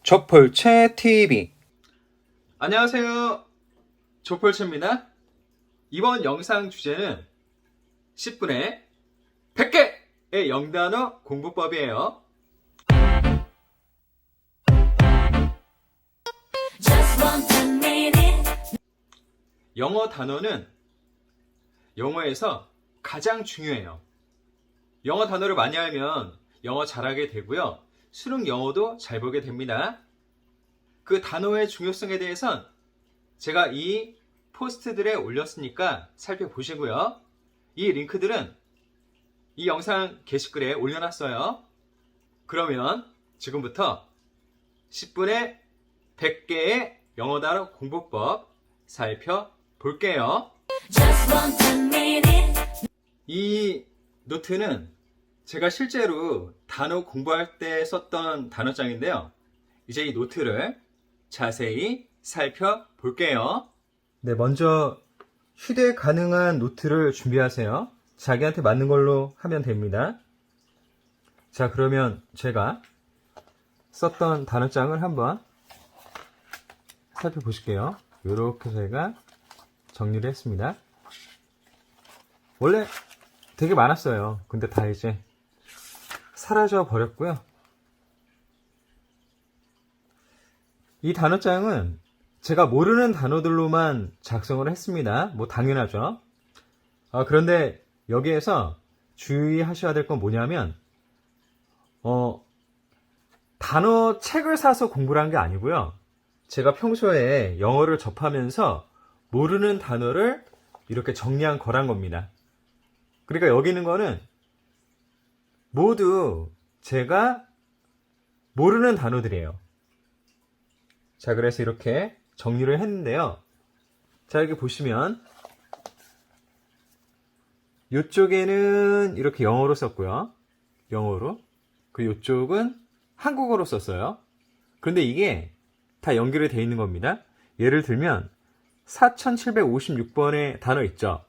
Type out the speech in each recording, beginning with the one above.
조폴체 TV. 안녕하세요. 조폴체입니다. 이번 영상 주제는 10분에 100개의 영단어 공부법이에요. 영어 단어는 영어에서 가장 중요해요. 영어 단어를 많이 알면 영어 잘하게 되고요. 수능 영어도 잘 보게 됩니다. 그 단어의 중요성에 대해선 제가 이 포스트들에 올렸으니까 살펴보시고요. 이 링크들은 이 영상 게시글에 올려놨어요. 그러면 지금부터 10분에 100개의 영어 단어 공부법 살펴볼게요. 이 노트는 제가 실제로 단어 공부할 때 썼던 단어장인데요. 이제 이 노트를 자세히 살펴볼게요. 네, 먼저 휴대 가능한 노트를 준비하세요. 자기한테 맞는 걸로 하면 됩니다. 자, 그러면 제가 썼던 단어장을 한번 살펴보실게요. 이렇게 제가 정리를 했습니다. 원래 되게 많았어요. 근데 다 이제 사라져 버렸고요. 이 단어장은 제가 모르는 단어들로만 작성을 했습니다. 뭐 당연하죠. 그런데 여기에서 주의하셔야 될 건 뭐냐면 단어 책을 사서 공부를 한 게 아니고요. 제가 평소에 영어를 접하면서 모르는 단어를 이렇게 정리한 거란 겁니다. 그러니까 여기 있는 거는 모두 제가 모르는 단어들이에요. 자, 그래서 이렇게 정리를 했는데요. 자, 여기 보시면 이쪽에는 이렇게 영어로 썼고요. 영어로. 그리고 이쪽은 한국어로 썼어요. 그런데 이게 다 연결이 되어 있는 겁니다. 예를 들면 4756번의 단어 있죠.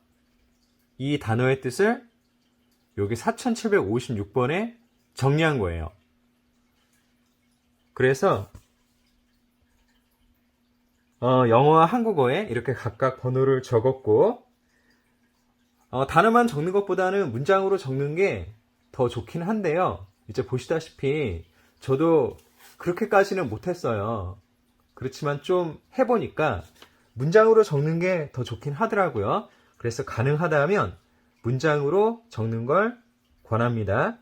이 단어의 뜻을 여기 4756번에 정리한 거예요. 그래서 영어와 한국어에 이렇게 각각 번호를 적었고 단어만 적는 것보다는 문장으로 적는 게 더 좋긴 한데요. 이제 보시다시피 저도 그렇게까지는 못했어요. 그렇지만 좀 해보니까 문장으로 적는 게 더 좋긴 하더라고요. 그래서 가능하다면 문장으로 적는 걸 권합니다.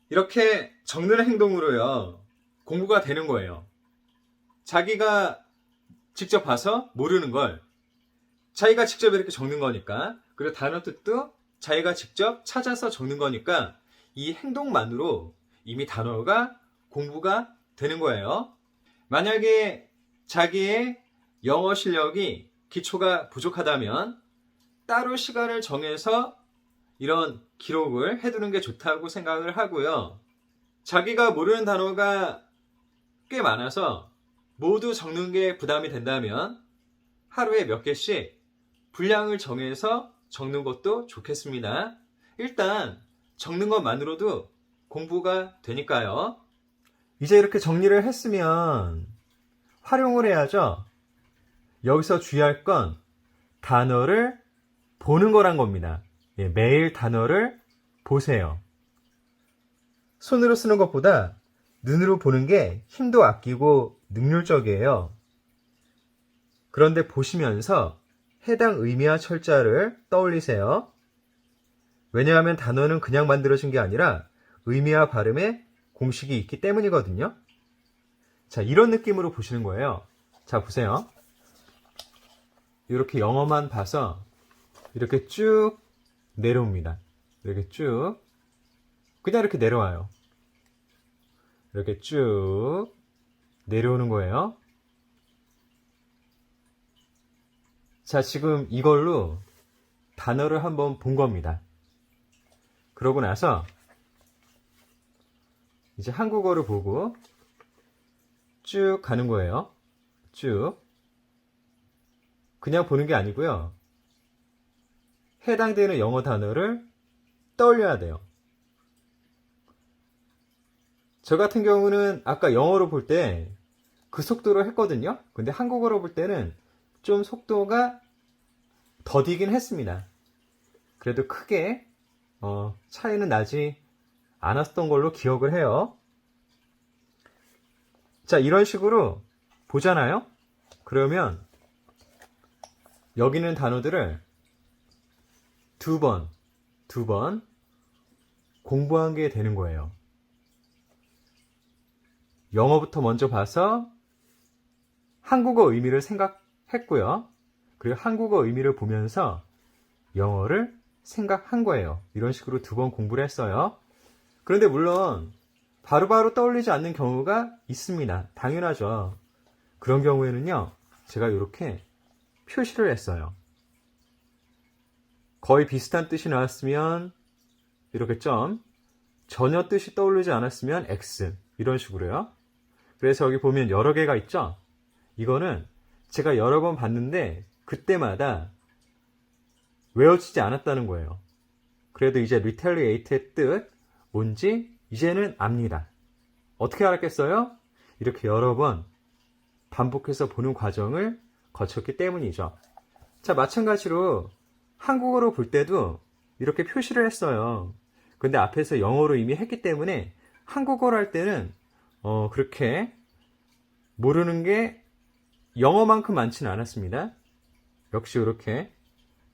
이렇게 적는 행동으로요, 공부가 되는 거예요. 자기가 직접 봐서 모르는 걸 자기가 직접 이렇게 적는 거니까, 그리고 단어 뜻도 자기가 직접 찾아서 적는 거니까 이 행동만으로 이미 단어가 공부가 되는 거예요. 만약에 자기의 영어 실력이 기초가 부족하다면 따로 시간을 정해서 이런 기록을 해두는 게 좋다고 생각을 하고요. 자기가 모르는 단어가 꽤 많아서 모두 적는 게 부담이 된다면 하루에 몇 개씩 분량을 정해서 적는 것도 좋겠습니다. 일단 적는 것만으로도 공부가 되니까요. 이제 이렇게 정리를 했으면 활용을 해야죠. 여기서 주의할 건 단어를 보는 거란 겁니다. 매일 단어를 보세요. 손으로 쓰는 것보다 눈으로 보는 게 힘도 아끼고 능률적이에요. 그런데 보시면서 해당 의미와 철자를 떠올리세요. 왜냐하면 단어는 그냥 만들어진 게 아니라 의미와 발음에 공식이 있기 때문이거든요. 자, 이런 느낌으로 보시는 거예요. 자, 보세요. 이렇게 영어만 봐서 이렇게 쭉 내려옵니다. 이렇게 쭉. 그냥 이렇게 내려와요. 이렇게 쭉 내려오는 거예요. 자, 지금 이걸로 단어를 한번 본 겁니다. 그러고 나서 이제 한국어를 보고 쭉 가는 거예요. 쭉. 그냥 보는 게 아니고요. 해당되는 영어 단어를 떠올려야 돼요. 저 같은 경우는 아까 영어로 볼 때 그 속도로 했거든요. 근데 한국어로 볼 때는 좀 속도가 더디긴 했습니다. 그래도 크게 차이는 나지 않았던 걸로 기억을 해요. 자, 이런 식으로 보잖아요. 그러면 여기 있는 단어들을 두 번 공부한 게 되는 거예요. 영어부터 먼저 봐서 한국어 의미를 생각했고요. 그리고 한국어 의미를 보면서 영어를 생각한 거예요. 이런 식으로 두 번 공부를 했어요. 그런데 물론 바로바로 떠올리지 않는 경우가 있습니다. 당연하죠. 그런 경우에는요, 제가 이렇게 표시를 했어요. 거의 비슷한 뜻이 나왔으면 이렇게 점, 전혀 뜻이 떠오르지 않았으면 X, 이런 식으로요. 그래서 여기 보면 여러 개가 있죠? 이거는 제가 여러 번 봤는데 그때마다 외워지지 않았다는 거예요. 그래도 이제 retaliate의 뜻 뭔지 이제는 압니다. 어떻게 알았겠어요? 이렇게 여러 번 반복해서 보는 과정을 거쳤기 때문이죠. 자, 마찬가지로 한국어로 볼 때도 이렇게 표시를 했어요. 근데 앞에서 영어로 이미 했기 때문에 한국어로 할 때는 그렇게 모르는 게 영어만큼 많지는 않았습니다. 역시 이렇게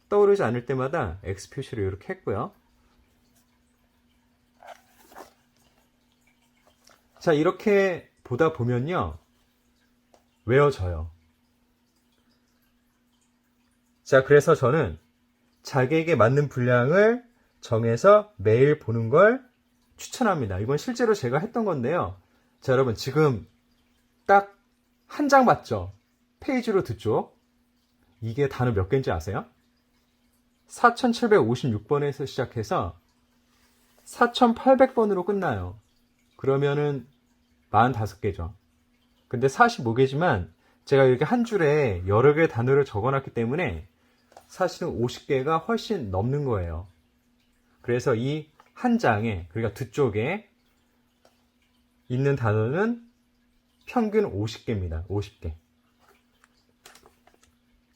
떠오르지 않을 때마다 X 표시를 이렇게 했고요. 자, 이렇게 보다 보면요, 외워져요. 자, 그래서 저는 자기에게 맞는 분량을 정해서 매일 보는 걸 추천합니다. 이건 실제로 제가 했던 건데요. 자, 여러분 지금 딱 한 장 맞죠? 페이지로 두 쪽. 이게 단어 몇 개인지 아세요? 4756번에서 시작해서 4800번으로 끝나요. 그러면은 45개죠. 근데 45개지만 제가 이렇게 한 줄에 여러 개의 단어를 적어놨기 때문에 사실은 50개가 훨씬 넘는 거예요. 그래서 이 한 장에, 그러니까 두 쪽에 있는 단어는 평균 50개입니다. 50개.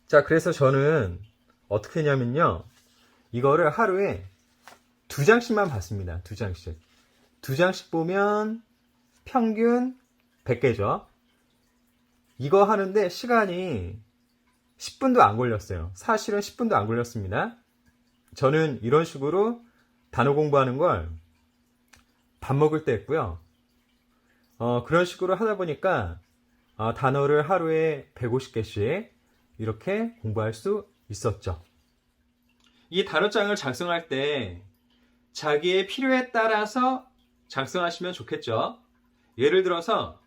자, 그래서 저는 어떻게 했냐면요, 이거를 하루에 2장씩만 봤습니다. 2장씩. 2장씩 보면 평균 100개죠. 이거 하는데 시간이 10분도 안 걸렸어요. 사실은 10분도 안 걸렸습니다. 저는 이런 식으로 단어 공부하는 걸 밥 먹을 때 했고요. 그런 식으로 하다 보니까 단어를 하루에 150개씩 이렇게 공부할 수 있었죠. 이 단어장을 작성할 때 자기의 필요에 따라서 작성하시면 좋겠죠. 예를 들어서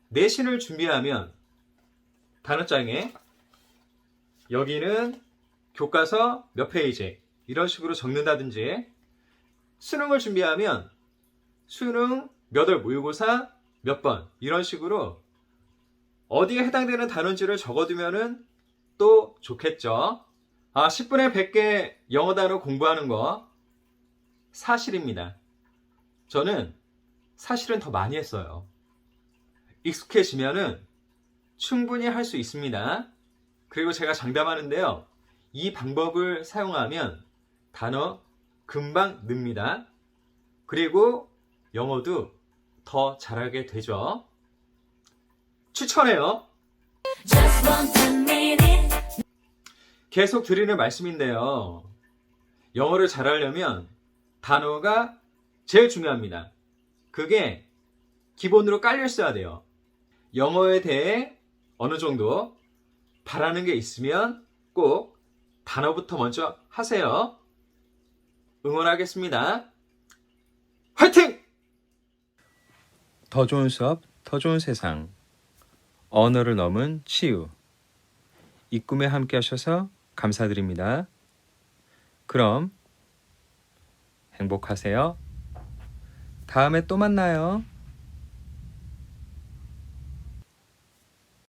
내신을 준비하면 단어장에 여기는 교과서 몇 페이지 이런 식으로 적는다든지, 수능을 준비하면 수능 몇 월 모의고사 몇 번 이런 식으로 어디에 해당되는 단어인지를 적어두면은 또 좋겠죠. 10분에 100개 영어 단어 공부하는 거 사실입니다. 저는 사실은 더 많이 했어요. 익숙해지면은 충분히 할 수 있습니다. 그리고 제가 장담하는데요, 이 방법을 사용하면 단어 금방 늡니다. 그리고 영어도 더 잘하게 되죠. 추천해요. 계속 드리는 말씀인데요, 영어를 잘하려면 단어가 제일 중요합니다. 그게 기본으로 깔려 있어야 돼요. 영어에 대해 어느 정도 바라는 게 있으면 꼭 단어부터 먼저 하세요. 응원하겠습니다. 화이팅! 더 좋은 수업, 더 좋은 세상. 언어를 넘은 치유. 이 꿈에 함께 하셔서 감사드립니다. 그럼 행복하세요. 다음에 또 만나요.